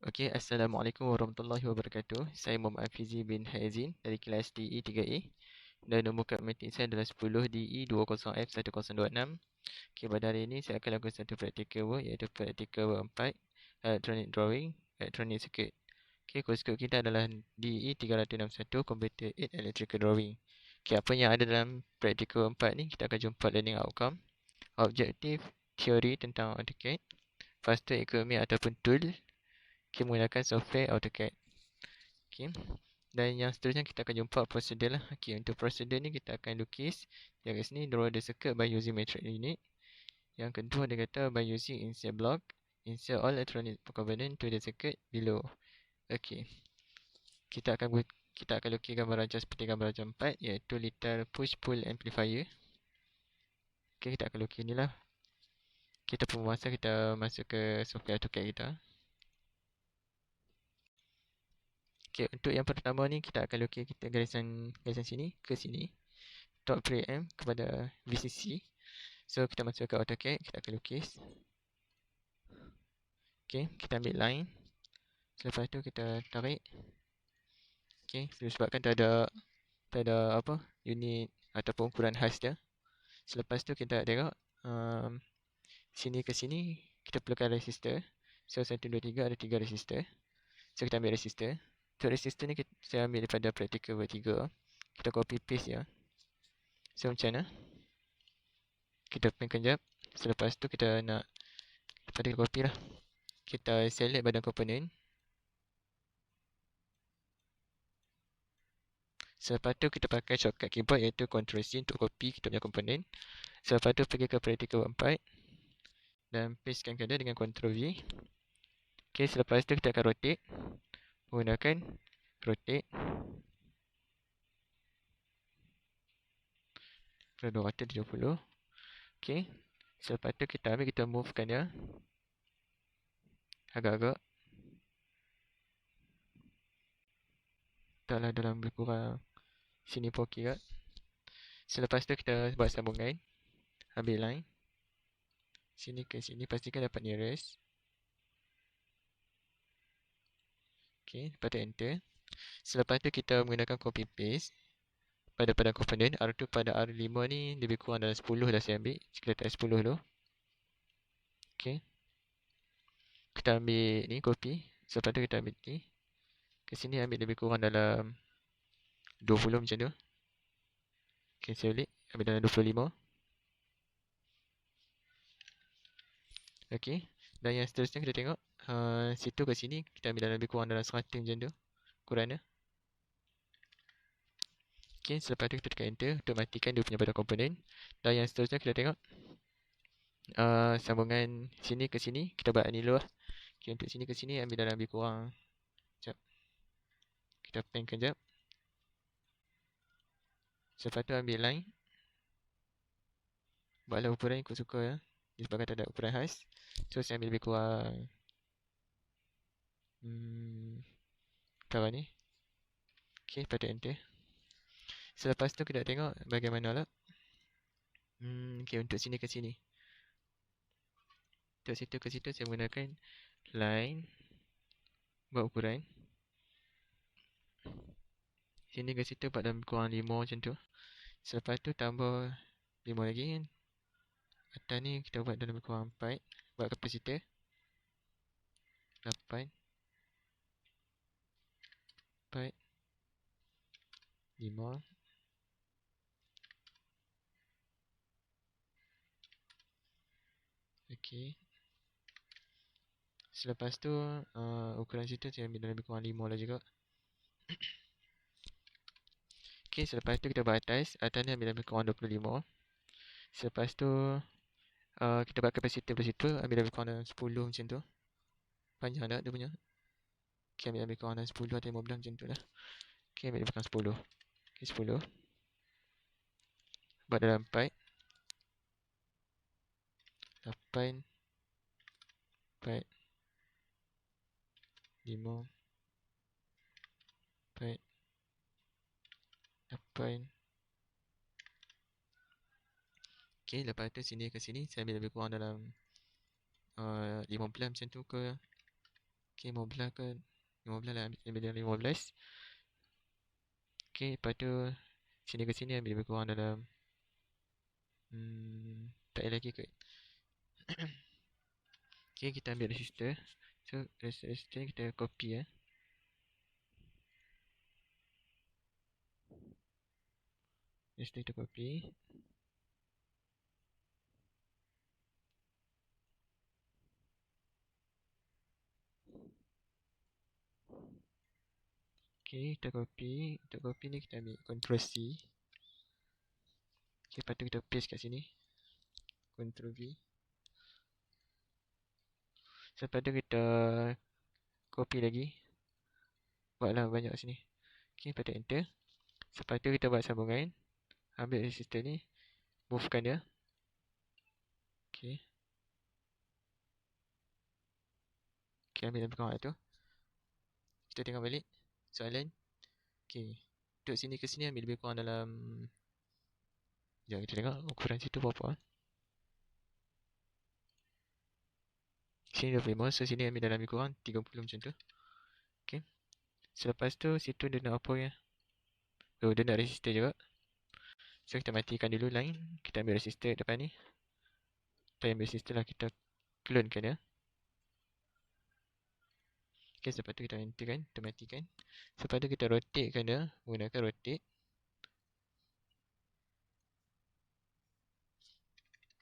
Okey, Assalamualaikum warahmatullahi wabarakatuh. Saya Muhammad Fizi bin Haizin dari kelas DE 3A dan nombor kad matematik saya adalah 10 DE 20F1026. Okey, pada hari ini saya akan lakukan satu practical work iaitu practical work 4, electronic drawing, electronic circuit. Okey, course code kita adalah DE 361 Computer 8 Electrical Drawing. Okey, apa yang ada dalam practical 4 ni, kita akan jumpa learning outcome, objektif, teori tentang AutoCAD, lepas tu ekonomi ataupun tool, okay, menggunakan software AutoCAD. Okay. Dan yang seterusnya kita akan jumpa prosedur lah. Okay, untuk prosedur ni kita akan lukis di kat sini draw the circuit by using matrix unit. Yang kedua dia kata by using insert block, insert all electronic component to the circuit below. Okay. Kita akan lukis gambar rancang seperti gambar rancang 4 iaitu little push pull amplifier. Okay, kita akan lukis ni lah. Kita pun masa kita masuk ke software AutoCAD kita. Okay, untuk yang pertama ni kita akan lukis kita garisan sini ke sini. Top preamp kepada VCC. So kita masuk ke AutoCAD, kita akan lukis. Okay, kita ambil line. Selepas tu kita tarik. Okay, sebabkan tak ada apa unit ataupun ukuran khas dia. Selepas tu kita tengok sini ke sini kita perlukan resistor. So 1, 2, 3 ada 3 resistor. So kita ambil resistor. Untuk resistor ni saya ambil daripada practical work 3. Kita copy paste ya. So macam mana? Kita pen kejap. Selepas tu kita nak kita copy lah. Kita select badan komponen. Selepas tu kita pakai shortcut keyboard iaitu Ctrl C untuk copy kita punya komponen. Selepas tu pergi ke practical 4 dan pastekan ke dia dengan Ctrl V. Okay, selepas tu kita akan rotate menggunakan rotate. Kalau 270. Okay. Selepas tu kita ambil, kita movekan dia agak-agak. Taklah dalam lebih kurang sini pun okey kat. Selepas tu kita buat sambungan. Ambil line. Sini ke sini, pastikan dapat nearest. Okay, lepas tu enter. Selepas tu kita menggunakan copy paste pada komponen R2 pada R5 ni lebih kurang dalam 10 dah saya ambil. Kita letak 10 dulu. Okay. Kita ambil ni copy. Selepas tu kita ambil ni. Ke sini ambil lebih kurang dalam 20 macam tu. Okay, saya balik. Ambil dalam 25. Okay. Dan yang seterusnya kita tengok. Situ ke sini kita ambil dalam lebih kurang dalam 100 macam tu. Ukurannya. Okay, selepas tu kita tekan enter untuk matikan dia punya badan komponen. Dan yang seterusnya kita tengok. Sambungan sini ke sini. Kita buat ni dulu lah. Okay, untuk sini ke sini ambil dalam lebih kurang. Sekejap. Kita pen kejap. Selepas tu ambil line. Buatlah ukuran ikut suka ya. Disebabkan tak ada ukuran khas. So saya ambil lebih kurang kawan ni. Okay, lepas tu enter. Selepas tu kita tengok bagaimana lah. Okay, untuk sini ke sini. Untuk situ ke situ saya menggunakan line. Buat ukuran. Sini ke situ buat dalam kurang 5 macam tu. Selepas tu tambah 5 lagi kan. Atas ni kita buat dalam kurang 4. Buat kapasitor 8 4 5. Okay. Selepas tu ukuran situ saya ambil dalam lebih kurang 5 lah juga. Okay, selepas tu kita buat atas. Atas ni ambil lebih kurang 25. Selepas tu kita buat kapasitor pada situ. Ambil lebih kurang 10 macam tu. Panjang tak dia punya. Okay, ambil lebih kurang 10 atau 15 macam tu lah. Okay, ambil lebih kurang 10. Okay, 10. Buat dalam 4 8 4 5 4 8. Okay, lepas tu sini ke sini saya ambil lebih kurang dalam 15 macam tu ke. Okay, 15 ke 15 lah, lebih dari 15. Okay, lepas tu sini ke sini ambil lebih kurang dalam tak ada lagi kot. Okay, kita ambil resistor. So, resistor ni kita copy resistor kita copy. Okay, kita copy. Untuk copy ni kita ambil Ctrl C. Okay, lepas tu kita paste kat sini. Ctrl V. So, lepas tu kita copy lagi. Buatlah banyak sini. Okay, lepas tu enter. Lepas tu kita buat sambungan. Ambil resistor ni. Movekan dia. Okay. Okay, ambil lebih kurang tu. Kita tengok balik soalan. Okay, duduk sini ke sini ambil lebih kurang dalam, sekejap kita tengok ukuran situ berapa. Sini 25, so sini ambil dalam lebih kurang 30 macam tu. Okay, selepas tu situ dia nak apa ya? Oh, dia nak resistor juga. So kita matikan dulu line. Kita ambil resistor depan ni. Kita ambil resistor lah, kita clonekan dia. Okay, lepas tu kita enter kan, kita matikan. Lepas tu kita rotatekan dia menggunakan rotate.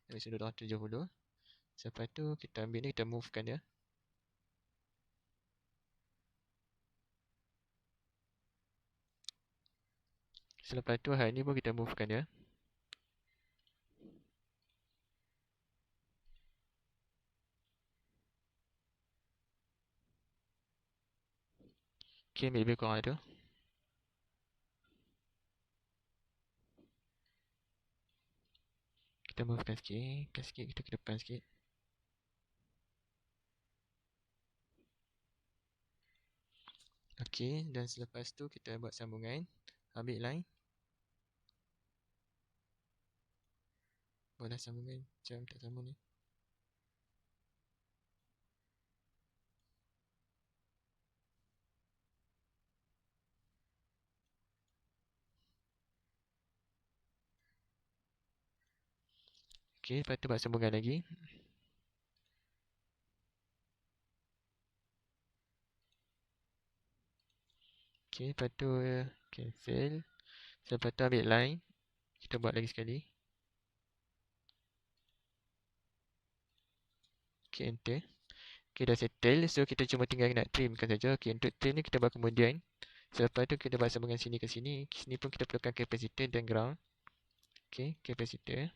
Dari sudut 270. Lepas tu kita ambil ni, kita movekan dia. Selepas tu hal ni pun kita movekan dia. Okay, ambil lebih kurang tu. Kita movekan sikit, kita ke depan sikit. Okay, dan selepas tu kita buat sambungan. Ambil line. Buatlah sambungan macam tak sambung ni. Okay, lepas tu buat sambungan lagi. Okay, lepas tu cancel. Lepas tu ambil line. Kita buat lagi sekali. Okay, enter. Okay, dah settle. So, kita cuma tinggal nak trimkan saja. Okay, untuk trim ni kita buat kemudian. Selepas tu kita buat sambungan sini ke sini. Sini pun kita perlukan capacitor dan ground. Okay, capacitor.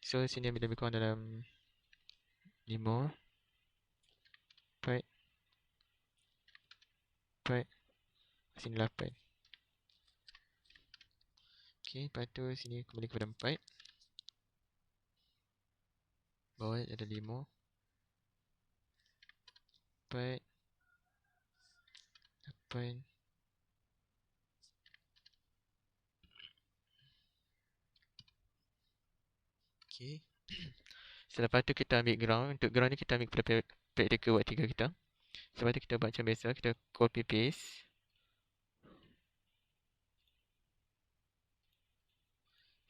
So, sini ambil lebih kurang dalam 5, 4, 4, sini 8. Okay, lepas tu sini kembali kepada 4. Bawah ada 5, 4, 8. Okay. Selepas tu kita ambil ground. Untuk ground ni kita ambil kepada practical buat 3 kita. Selepas tu kita buat macam biasa. Kita copy paste.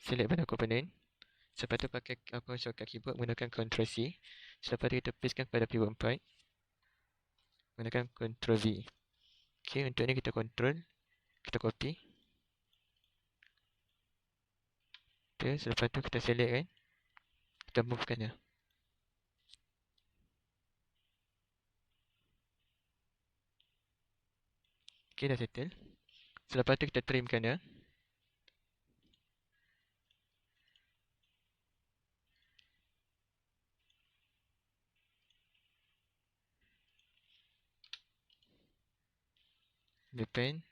Select pada component. Selepas tu pakai shortcut keyboard menggunakan Ctrl C. Selepas tu kita pastekan kepada pivot 4. Menggunakan Ctrl V. Okay, untuk ni kita control. Kita copy. Okay, selepas tu kita select kan. Kita movekan dia. Okay, dah settle. Selepas tu kita trimkan dia. Depan.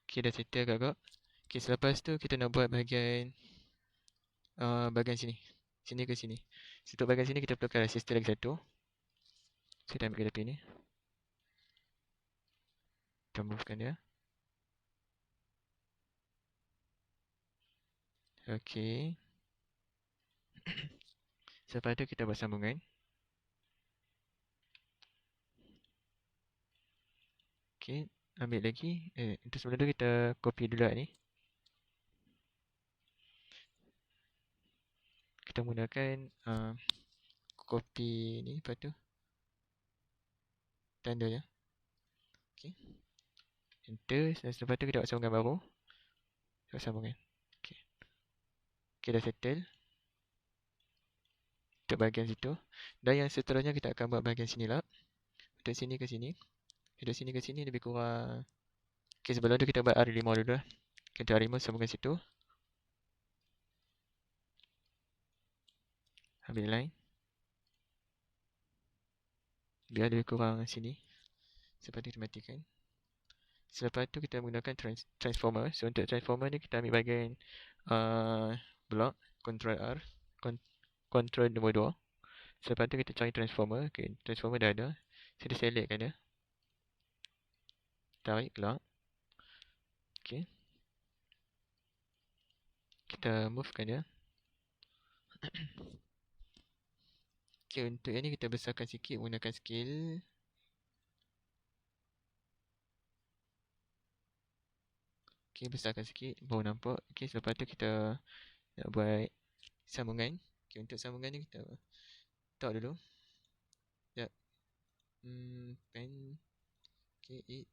Okay, dah settle agak-agak. Okay, selepas tu kita nak buat bahagian bahagian sini. Sini ke sini. Untuk bahagian sini kita perlukan resistor lagi satu. Saya dah ambil ke tepi ni. Kita movekan dia. Okay. Selepas tu kita buat sambungan. Okey, ambil lagi. Untuk sebelum tu kita copy dulu ni. Kita menggunakan copy ni, lepas tu tanda je. Okey. Enter. Selepas tu kita buat sambungan baru. Buat sambungan. Okey. Okey, dah settle. Untuk bahagian situ. Dan yang seterusnya kita akan buat bahagian sini lah. Untuk sini ke sini. Dari sini ke sini lebih kurang. Okey, sebelum tu kita buat R5 dulu lah. Kita R5 sambungkan situ. Ambil line. Biar lebih kurang sini. Selepas tu kita matikan. Selepas tu kita menggunakan transformer. So untuk transformer ni kita ambil bahagian block. Ctrl R. Ctrl nombor 2. Selepas tu kita cari transformer. Okay, transformer dah ada. So kita selectkan dia. Tarik keluar. Okay. Kita movekan dia. Okay, untuk yang ni kita besarkan sikit menggunakan scale. Okay, besarkan sikit baru nampak. Okay, selepas tu kita nak buat sambungan. Okay, untuk sambungan ni kita tak dulu. Sekejap. Pen. Okay, 8.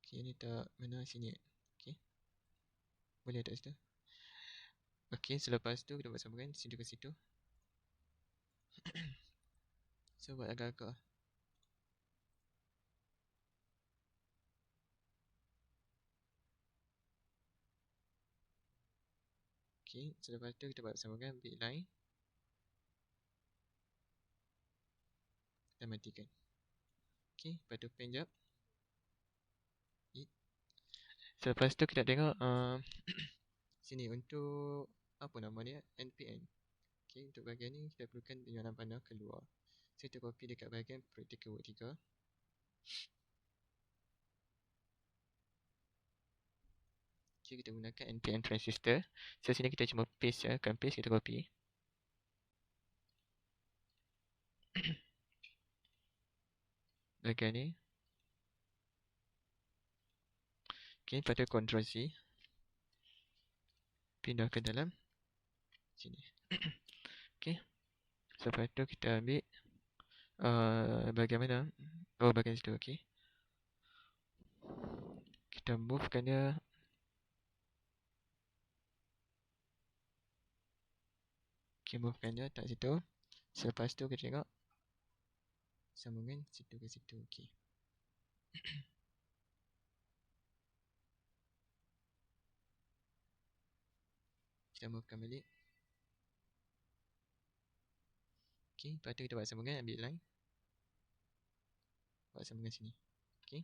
Okay, ni tak mana sini. Okay. Boleh tak situ? Okay, selepas tu kita buat sambungan situ ke situ. So, buat agak-agak. Okay, selepas tu kita buat sambungan big line. Dan matikan. Okay, lepas tu pen jap. Selepas tu kita tengok sini untuk apa nama dia? NPN. Okay, untuk bahagian ni kita perlukan penjualan panel keluar. So, kita copy dekat bahagian practical work 3. Okay, kita gunakan NPN transistor. So, sini kita cuma paste je. Kan paste, kita copy. Bahagian ni. Okay, lepas tu Ctrl C. Pindah ke dalam sini. Okay. Lepas tu kita ambil bahagian mana? Oh, bahagian situ. Okay. Kita movekan dia. Okay, movekan dia tak situ. Selepas tu kita tengok sambungan situ ke situ. Okay. Kita movekan balik. Okay, lepas tu kita buat sambungan, ambil line. Buat sambungan sini. Okay.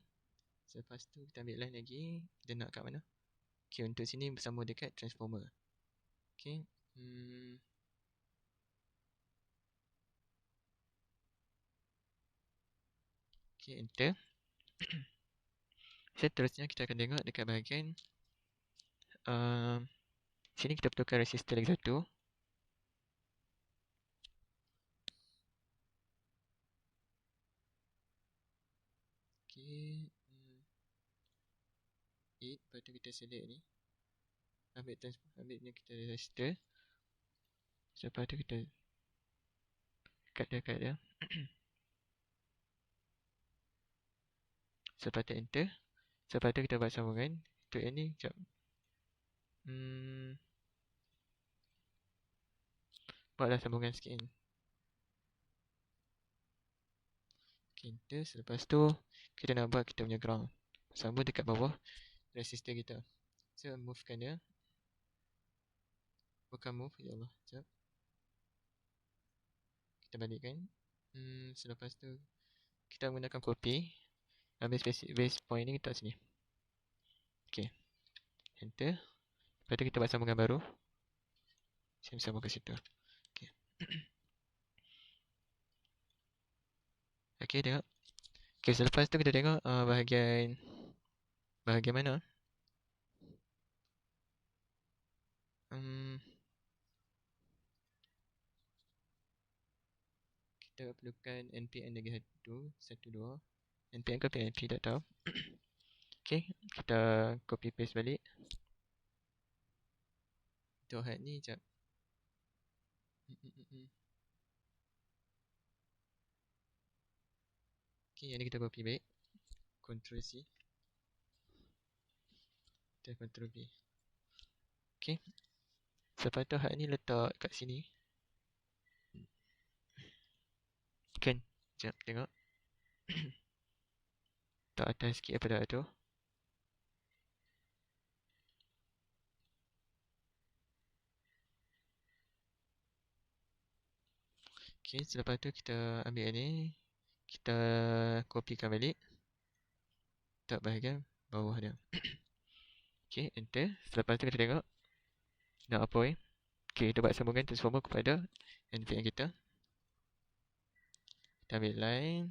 Selepas tu kita ambil line lagi. Dia nak kat mana? Okay, untuk sini bersama dekat transformer. Okay. Okay, enter. Seterusnya kita akan tengok dekat bahagian sini kita perlukan resistor lagi satu. Okay. 8. Lepas tu kita select ni. Ambil ni kita resistor. Lepas tu kita cut dia. Lepas tu enter. Lepas tu kita buat sambungan. Untuk yang ni, sekejap. Buatlah sambungan sikit ni. Okay, enter. Selepas tu, kita nak buat kita punya ground. Sambung dekat bawah resistor kita. So, movekan dia. Bukan move, ya Allah. Sekejap. Kita balikkan. Selepas tu, kita menggunakan copy. Ambil base point ni, kita sini. Okay. Enter. Lepas tu kita buat sambungan baru. Saya sambung ke situ. Okay. Okay, tengok. Okay, selepas tu kita tengok bahagian mana? kita perlukan npm lagi 12. npm ke PNP tak tahu. Okay, kita copy paste balik. Untuk hide ni sekejap. Okay, yang ni kita copy balik. Ctrl C. Kita Ctrl V. Okay. Lepas tu hide ni letak kat sini. Kan? Sekejap, tengok. Tak atas sikit daripada tu. Okay, selepas tu kita ambil ni. Kita copykan balik. Tak bahagian bawah dia. Okay, enter. Selepas tu kita tengok. Nak apa ni? Okay, kita buat sambungan transformer kepada npm kita. Kita ambil line.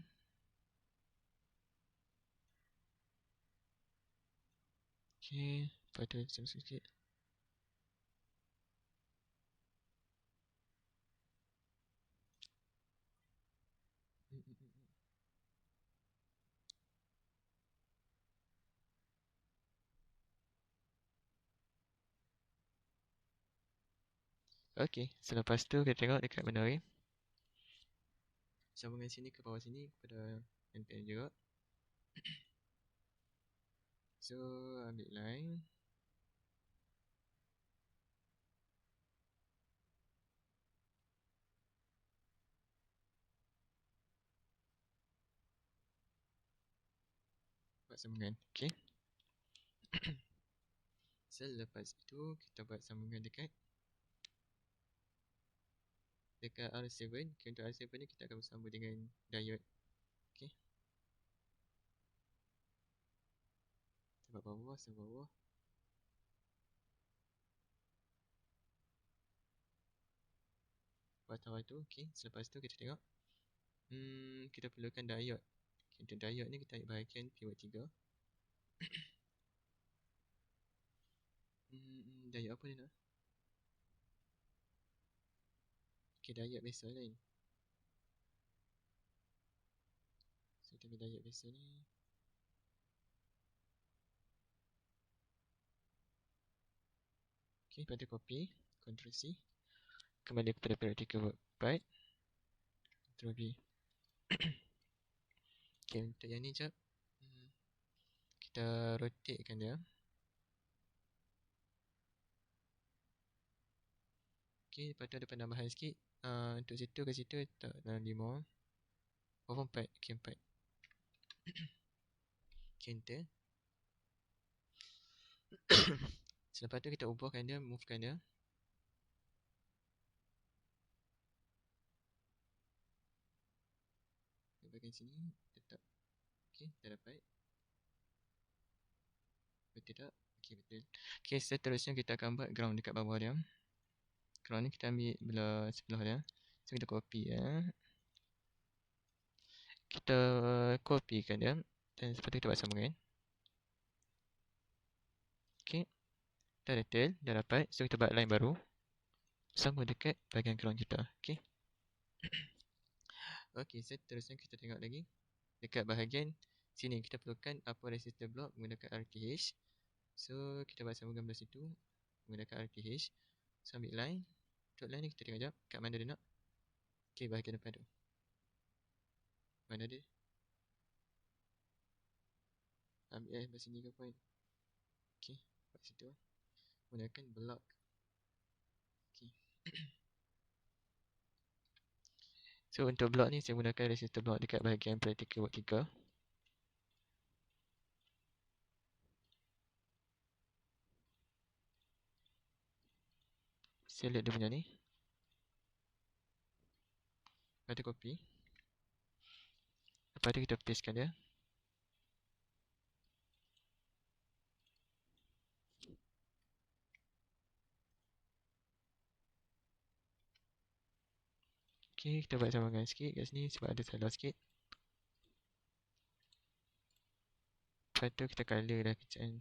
Okay, lepas tu sama sikit. Okay, selepas tu kita tengok dekat mana ni. Sambungan sini ke bawah sini kepada npm juga. So, ambil line. Buat sambungan, okay. Selepas itu, kita buat sambungan dekat R7. Okay, untuk R7 ni kita akan bersambung dengan diode. Okay. Kita buat bawah, sampai bawah. Buat bawah tu, okay. Selepas tu kita tengok. Kita perlukan diode. Okay, untuk diode ni kita ambil bahagian pivot 3. Diode apa ni nak? Okay, diode biasa lain. So, kita ambil diode biasa ni. Okay, lepas tu copy. Ctrl C. Kembali kepada practical workpipe. Ctrl V. Okay, untuk yang ni sekejap. Kita rotatekan dia. Okay, lepas tu ada penambahan sikit. Untuk situ ke situ tak dalam 5. 4. Okay, 4. Okay, enter. Selepas tu kita ubahkan dia, movekan dia. Bahagian sini, tetap. Okay, dah dapat. Betul tak? Okay, betul. Okay, seterusnya kita akan buat ground dekat bawah dia. Ground ni kita ambil belah sebelah dia. So, kita copy ya. Kita copykan dia. Dan seperti kita buat sambungan. Okay. Dah detail, dah dapat. So, kita buat line baru. Sambung dekat bahagian ground kita. Okay. Okay, seterusnya kita tengok lagi. Dekat bahagian sini kita perlukan upper resistor block menggunakan RTH. So, kita buat sambungan belah situ menggunakan RTH. So, ambil line. Untuk line ni kita tengok sekejap kat mana dia nak. Okay, bahagian depan tu. Mana dia? Ambil belah sini ke point. Okay, buat situ. Menggunakan block. Okay. So, untuk block ni saya gunakan resistor block dekat bahagian practical work 3. Select dia punya ni. Lepas tu copy. Lepas tu kita pastekan dia. Okay, kita buat sambungan sikit kat sini sebab ada salah sikit. Lepas tu kita color dah kejap.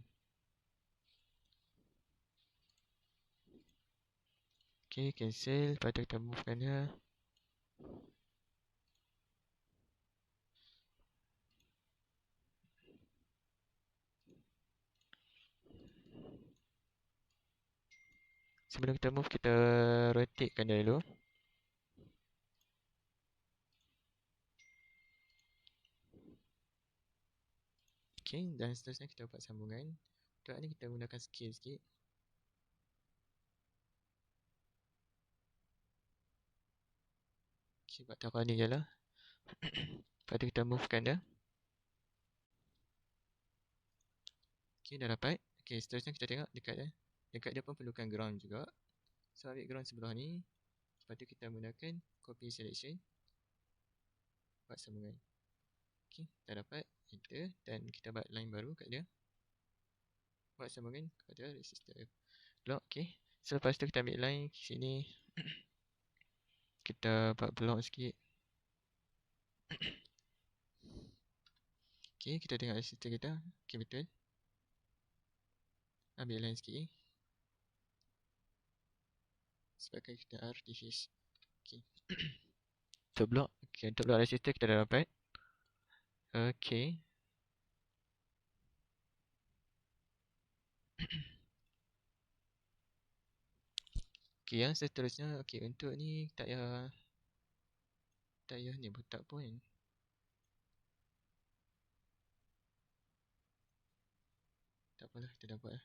Okay, cancel. Lepas tu kita movekan dia. Sebelum kita move, kita rotatekan dia dulu. Okay, dan seterusnya kita buat sambungan. Untuk ni kita gunakan scale sikit. Okay, buat taruh ni je lah. Lepas tu kita movekan dia. Okay, dah dapat. Okay, seterusnya kita tengok dekat dia. Dekat dia pun perlukan ground juga. So, ambil ground sebelah ni. Lepas tu kita gunakan copy selection. Buat sambungan. Okay, dah dapat. Enter. Dan kita buat line baru kat dia. Buat sambungan kepada resistor block. Okay. Selepas tu kita ambil line sini. Kita buat block sikit. Okay, kita tengok resistor kita. Okay, betul. Ambil line sikit. Sebabkan kita RTH. Okay. Untuk block. Okay, untuk block resistor kita dah dapat. Okay. Okay, yang seterusnya. Okay, untuk ni tak payah ni butak pun. Tak apalah, kita dah buat lah.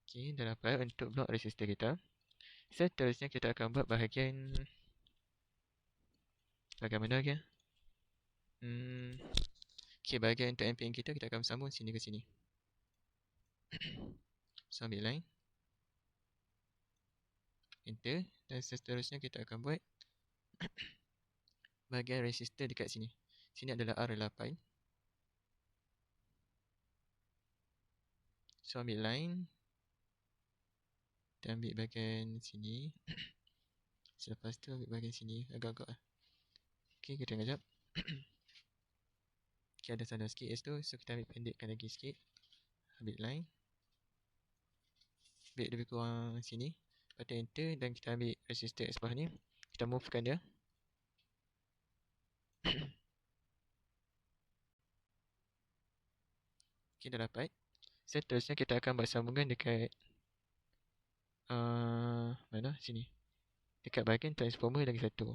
Okay, dah dapat untuk blok resistor kita. Seterusnya kita akan buat bahagian mana lagi? Okay, bahagian untuk NPN kita akan sambung sini ke sini. So, ambil line. Enter. Dan seterusnya kita akan buat bahagian resistor dekat sini. Sini adalah R8. So, ambil line. Dan ambil bahagian sini. Selepas tu ambil bahagian sini. Agak-agak lah. Okay, kita tengok sekejap. Okay, ada salah sikit S tu. So, kita ambil pendekkan lagi sikit. Ambil line. Ambil lebih kurang sini. Lepas tu enter. Dan kita ambil resistor kat sebelah ni. Kita movekan dia. Okay, dah dapat. Seterusnya kita akan buat sambungan dekat mana? Sini. Dekat bahagian transformer lagi satu.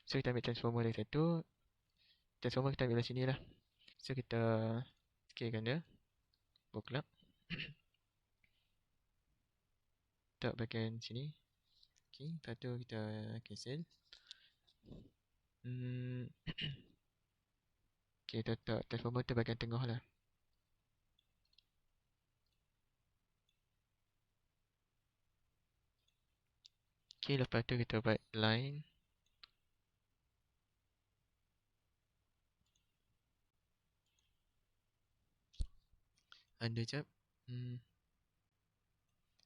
So, kita ambil transformer lagi satu. Transformer kita ambil dari sini lah. So, kita scalekan dia. Buklap. Tak bahagian sini. Okay, lepas tu kita cancel. Okay, kita letak transformer tu bahagian tengah lah. Okay, lepas tu kita buat line. Under jap.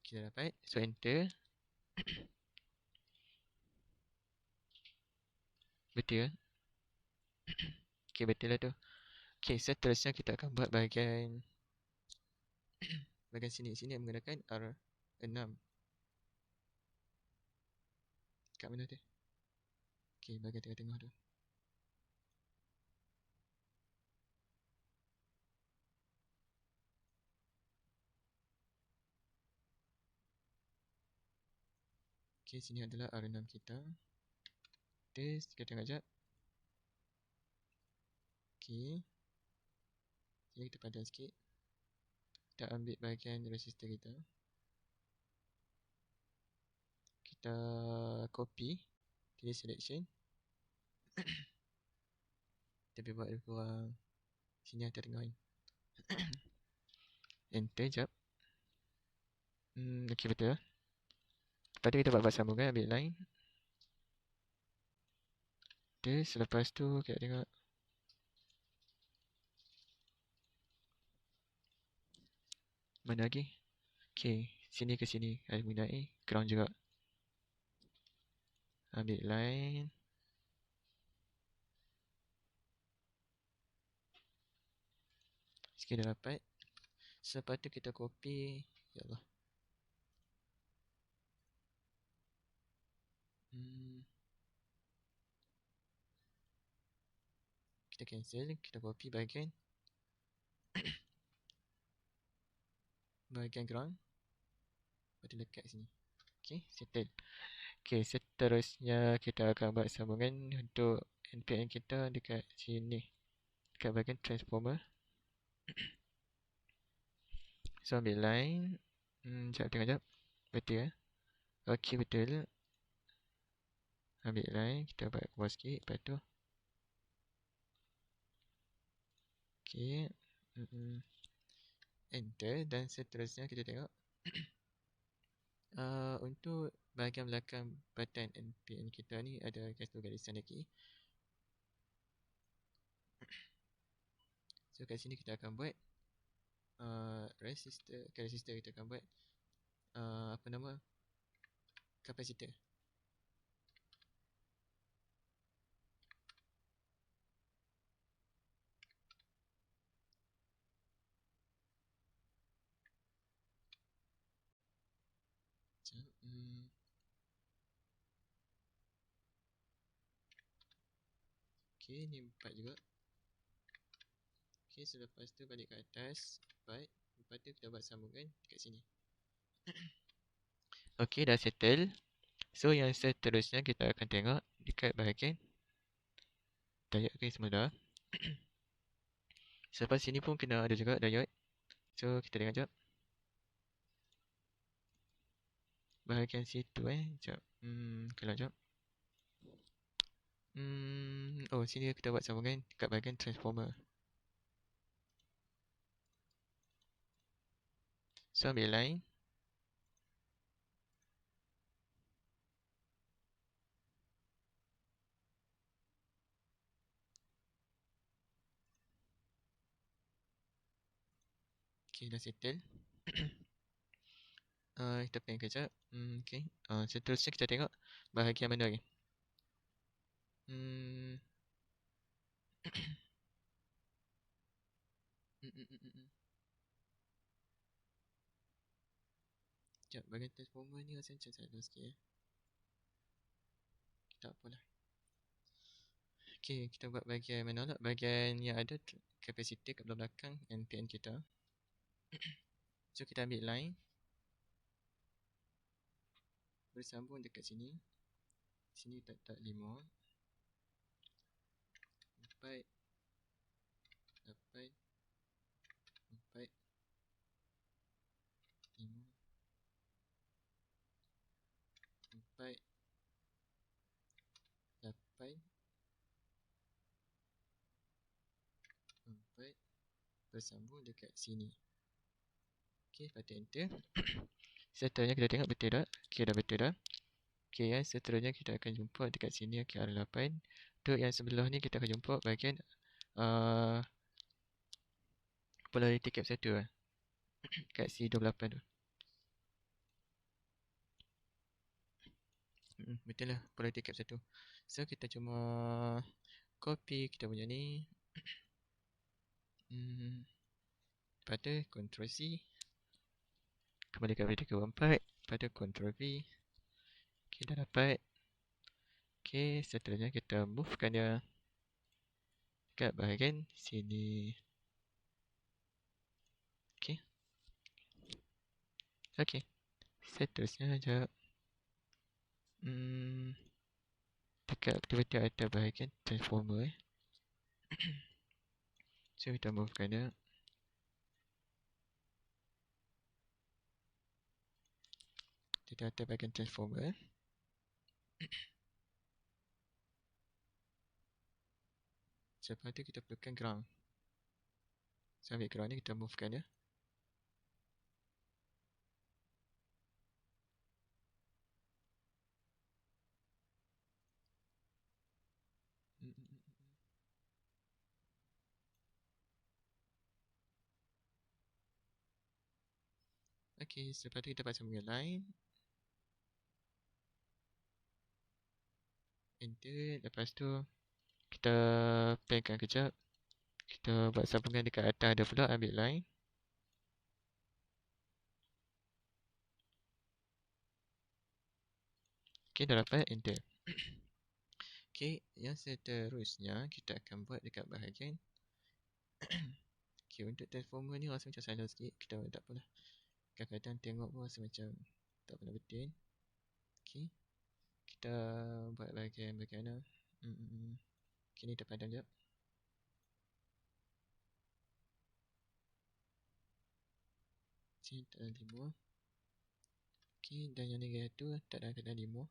Kita dapat. So, enter. Betul. Okay, betul lah tu. Okay, seterusnya kita akan buat bahagian sini. Sini menggunakan R6. Kat mana tu? Okay, bahagian tengah-tengah tu. Okay, sini adalah R6 kita. Test, kita tengok sekejap. Okay. Sini kita padan sikit. Kita ambil bahagian resistor kita. Kita copy. Pilih selection. Kita buat lebih kurang sini atas tengah ni. Enter jap. Okay, betul lah. Lepas tu kita buat sambungan, ambil line. Okay, selepas tu kita tengok. Mana lagi? Okay, sini ke sini. Ada mengenai ground juga. Ambil line. Sikit dah dapat. Selepas tu kita copy. Ya Allah. Kita cancel, kita copy bahagian ground. Lepas tu lekat sini. Okay, settle. Okay, seterusnya kita akan buat sambungan untuk NPN kita dekat sini, dekat bahagian transformer. So ambil line. Sekejap, tengok sekejap. Betul ya? Okay, betul. Ambil line, kita buat ke bawah sikit. Lepas tu okay. Enter. Dan seterusnya kita tengok untuk bahagian belakang button NPN kita ni ada satu garisan lagi. So kat sini kita akan buat resistor. Resistor kita akan buat apa nama, kapasitor. Okay, ni 4 juga. Okay, selepas tu balik ke atas 4. Lepas tu kita buat sambungan dekat sini. Okay, dah settle. So yang seterusnya kita akan tengok dekat bahagian diode. Okay, semua dah. Selepas sini pun kena ada juga diode. So kita tengok sekejap bahagian situ sekejap. Kalau sekejap. Oh, sini kita buat sambungan dekat bahagian transformer. So ambil line. Okay, dah settle. Kita pen kejap. Okay. Seterusnya kita tengok bahagian mana lagi. Sekejap, bahagian transformer ni rasa macam salah sikit tak apalah. Okay, kita buat bahagian mana lah. Bahagian yang ada kapasitor kat belakang NPN kita. So kita ambil line, bersambung dekat sini. Sini tak 5 4 8 4 5 4 8 4 bersambung dekat sini. Okay, lepas tu enter. Seterusnya kita tengok betul tak? Okay, dah betul dah. Okay, seterusnya kita akan jumpa dekat sini. Okay, R8. Untuk yang sebelah ni kita akan jumpa bahagian polarity cap 1 kat C28 tu. Betul lah, polarity cap 1. So kita cuma copy kita punya ni. Lepas tu Ctrl C, kembali ke vertical 4. Lepas tu Ctrl V. Okay, dah dapat. Okay, seterusnya kita movekan dia kat bahagian sini. Okay. Okay, seterusnya sekejap. Dekat aktiviti atau bahagian transformer So kita movekan dia. Kita atas bahagian transformer. Lepas tu kita perlukan ground. So ambil ground ni, kita movekan dia. Okay, selepas tu kita pasang bunga line. Enter. Lepas tu kita penkan kejap. Kita buat sambungan dekat atas ada pula, ambil line. Okay, dah dapat. Enter. Okey, yang seterusnya kita akan buat dekat bahagian okey, untuk transformer ni rasa macam salah sikit. Kita tak apalah. Kadang-kadang tengok pun rasa macam tak pernah betul. Okey. Kita buat bahagian mana? Okey, ni terpadam jap. Sini tak ada 5. Okey, dan yang negatif tak ada kena 5.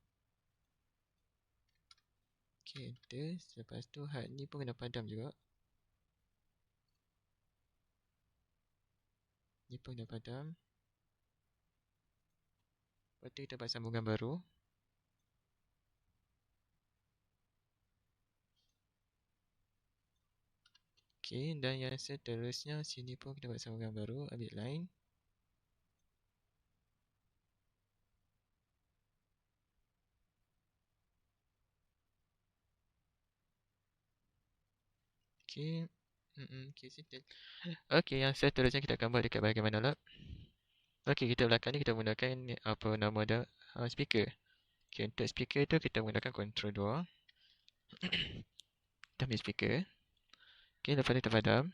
Okey, enter. Lepas tu hard ni pun kena padam juga. Ni pun kena padam. Lepas tu kita buat sambungan baru. Okey, dan yang seterusnya sini pun kita buat sambungan baru. Ambil line. Okey. Okey, settle. Okey, yang seterusnya kita akan buat dekat bahagian mana lah. Okey, kita belakang ni kita menggunakan apa nama dia? Speaker. Okey, untuk speaker tu kita menggunakan control 2. Kita ambil speaker. Okey, lepas tu kita padam.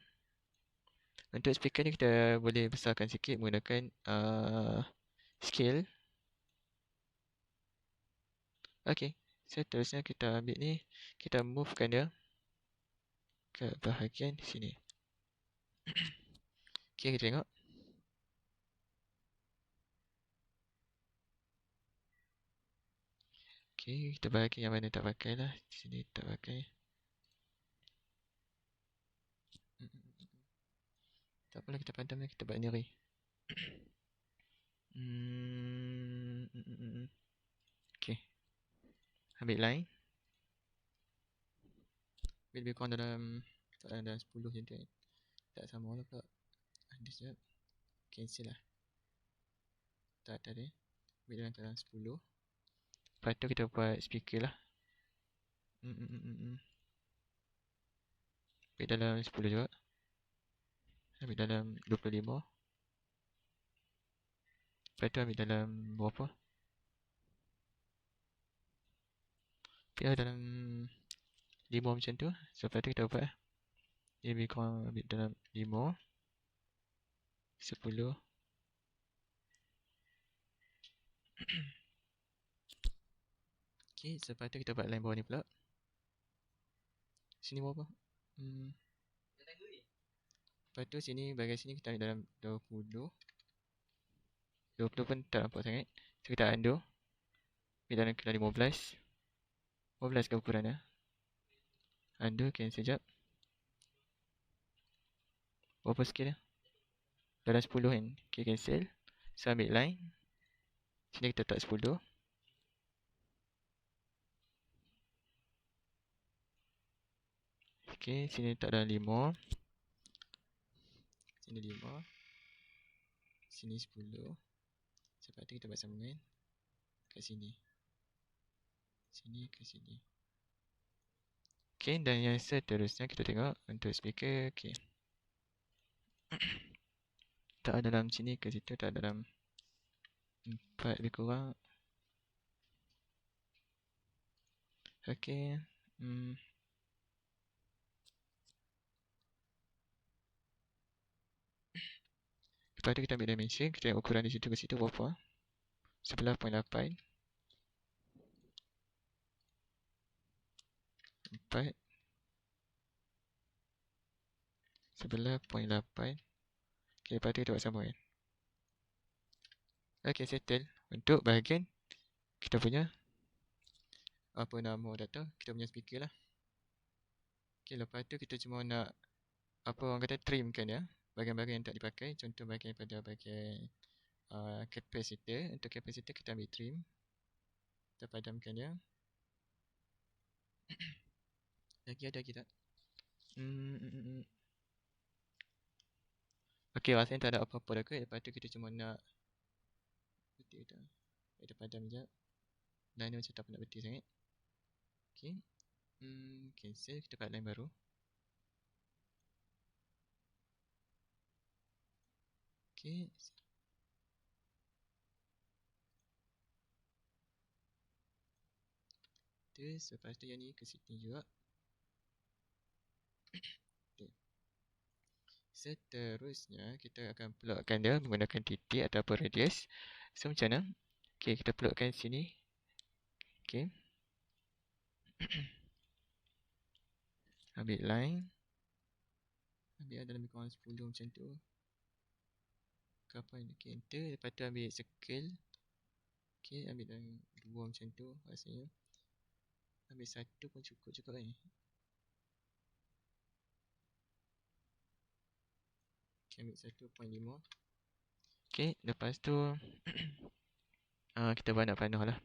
Untuk speaker ni kita boleh besarkan sikit menggunakan scale. Okey, seterusnya kita ambil ni, kita movekan dia ke bahagian sini. Okey, kita tengok. Okey, kita bagi yang mana tak pakai lah. Di sini tak pakai. Tak apalah, kita padam lah, kita buat sendiri. Okey. Ambil line. Lebih kurang dalam 10 macam tu kan. Tak sama lah pula. Ada sekejap. Cancel lah. Tak ada. Ambil dalam 10. Lepas tu kita buat speaker lah. Ambil dalam 10 juga. Ambil dalam 25. Lepas tu ambil dalam berapa? Ambil dalam 5 macam tu. So lepas tu kita buat lah. Dia lebih kurang ambil dalam 5, 10. Okay, lepas tu kita buat line bawah ni pula. Sini berapa? Lepas tu sini, bahagian sini kita ambil dalam 20. 20 pun tak nampak sangat. So kita undo. Ambil dalam kena 15. 15 ke ukuran lah. Undo, cancel sekejap. Berapa scale lah? Dalam 10 kan. Okay, cancel. So ambil line. Sini kita letak 10. Okay, sini letak dalam 5. Sini 5. Sini 10. Lepas tu kita buat sambungan kat sini. Sini ke sini. Okay, dan yang seterusnya kita tengok untuk speaker. Okay. Tak dalam sini ke situ, tak dalam 4 lebih kurang. Okay. Lepas tu kita ambil dimension, kita tengok ukuran di situ ke situ berapa. 11.8. 4. 11.8. Okay, lepas tu kita buat sama kan. Okay, settle. Untuk bahagian kita punya apa nama data, kita punya speaker lah. Okay, lepas tu kita cuma nak apa orang kata trim kan ya, bahagian-bahagian yang tak dipakai. Contoh bahagian pada bahagian capacitor. Untuk capacitor kita ambil trim, kita padamkan dia. Lagi ada kita. Okay, rasanya tak ada apa-apa dah kot. Lepas tu kita cuma nak betul dah. Kita padam sekejap. Line ni macam tak nak betul sangat. Okay. Cancel. Kita buat line baru. Okay. enter. Lepas tu yang ni ke sini juga. Okay. Seterusnya kita akan plotkan dia menggunakan titik ataupun radius. So macam mana? Okay, kita plotkan sini. Okay. Ambil line. Ambil dalam lebih kurang 10 macam tu. Kapan? Okay, enter. Lepas tu ambil circle. Okay, ambil dalam 2 macam tu rasanya. Ambil 1 pun cukup juga ni. Okay, ambil 1.5. Okay, lepas tu kita panah-panah lah.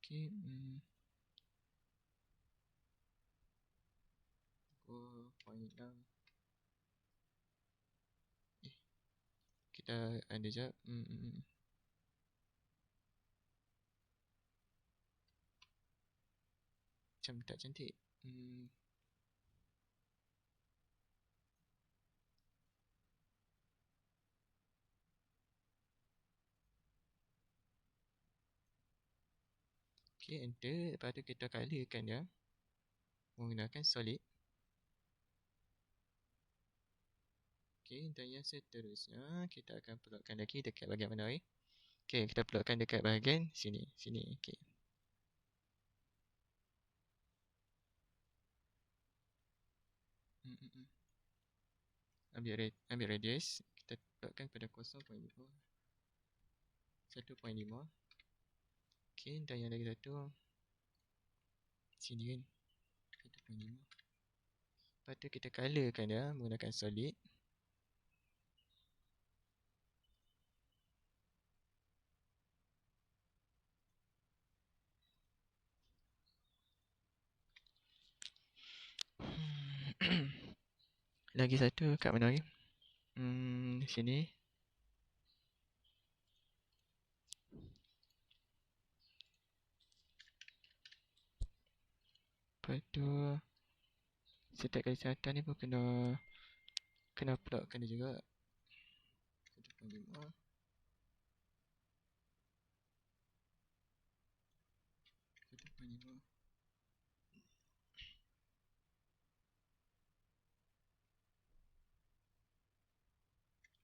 Okay, 2.6. Kita ada jap. Macam tak cantik. Okay, enter. Lepas tu kita colourkan dia menggunakan solid. Okay, dan yang seterusnya kita akan plotkan lagi dekat bahagian mana ni? Okay, kita plotkan dekat bahagian sini. Sini, okay. Ambil radius. Kita plotkan pada 0.5. 1.5. Okay, dan yang lagi satu sini kan 1.5. Lepas tu kita colourkan dia menggunakan solid. Lagi satu kat mana lagi? Sini. Lepas tu setiap kali kesihatan ni pun kena plotkan dia juga. 1.5. 1.5.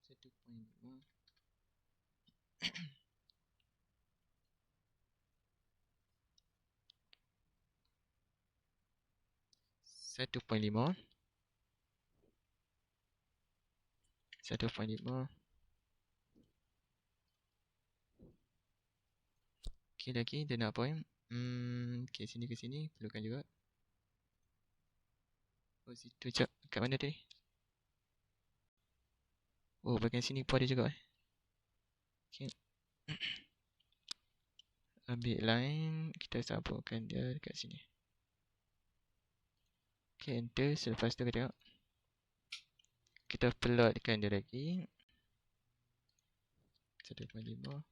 1.5. 1.5. 1.5. Okay, lagi dia nak point. Okay, sini ke sini perlukan juga. Oh, situ jap. Kat mana tadi? Oh, bahagian sini pun ada juga. Okay. Ambil line, kita sambungkan dia dekat sini. Okay, enter. Selepas tu kita tengok. Kita plotkan dia lagi. 1.5. 1.5.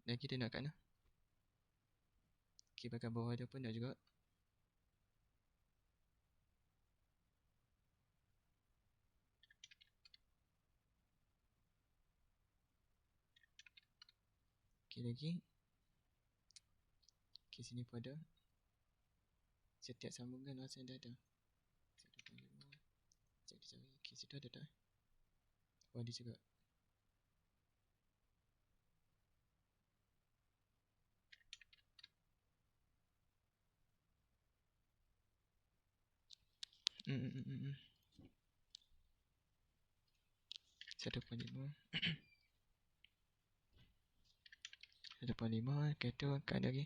Lagi dia nak kat mana? Okay, bahagian bawah dia pun nak juga. Okay, lagi. Okay, sini pun ada. Setiap sambungan rasa dah ada. 1.5. Sekejap kita cari. Okay, situ ada tak? Oh, ada juga. Hmm. 1.5. 1.5. Okay, tu kat lagi.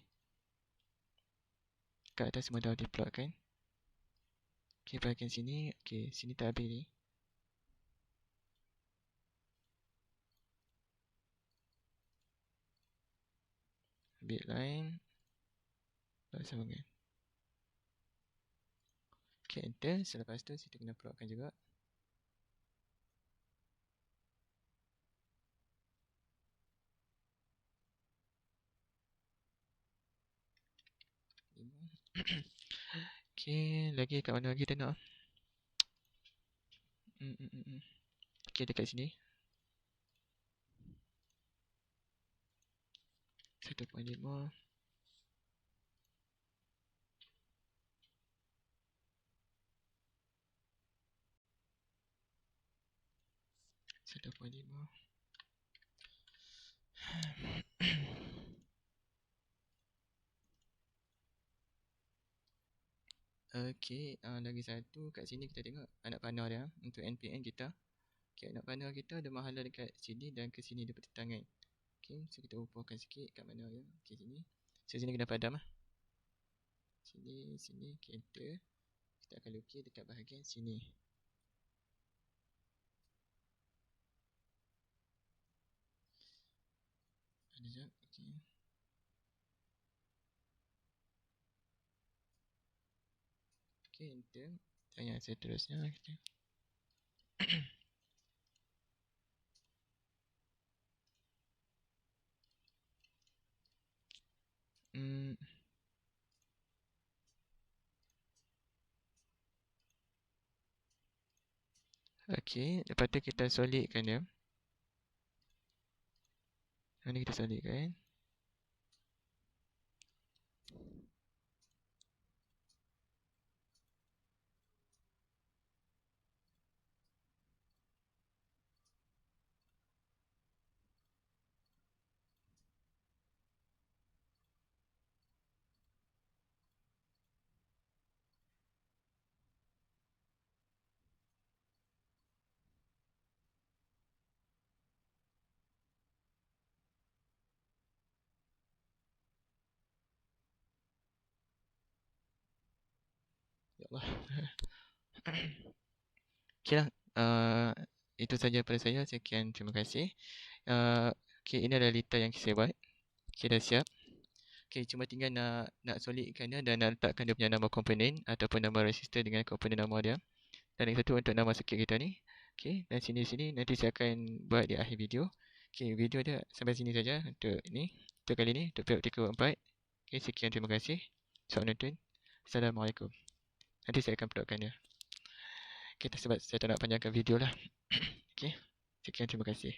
Kat atas semua dah diplotkan. Okay, bahagian sini. Okay, sini tak habis ni. Ambil line. Plot sambungan. Okay, enter. Selepas tu situ kena plotkan juga. Okey, lagi kat mana lagi kita nak? Okey, dekat sini. 1.5. 1.5. Okey, lagi satu kat sini kita tengok anak panah dia untuk NPN kita. Okey, anak panah kita ada mahalan dekat sini dan ke sini dia pertentangan. Okey, so kita upahkan sikit kat mana dia. Okey, sini. So sini kena padam lah. Sini, okey, enter. Kita akan lukis dekat bahagian sini. Ada sekejap, okey. Okey, enter. Tanya seterusnya kita. Okey, lepas tu kita solidkan dia. Ini kita solidkan. Ya Allah. Okey lah. Itu saja daripada saya. Sekian, terima kasih. Okey, ini adalah litar yang saya buat. Okey, dah siap. Okey, cuma tinggal nak solidkan dia dan nak letakkan dia punya nama komponen ataupun nama resistor dengan komponen nama dia. Dan yang satu untuk nama circuit kita ni. Okey, dan sini nanti saya akan buat di akhir video. Okey, video dia sampai sini saja untuk ni. Untuk kali ni, untuk praktikal 4. Okey, sekian, terima kasih. Selamat menonton. Assalamualaikum. Nanti saya akan uploadkan dia. Okey, sebab saya tak nak panjangkan video lah. Okey, sekian, terima kasih.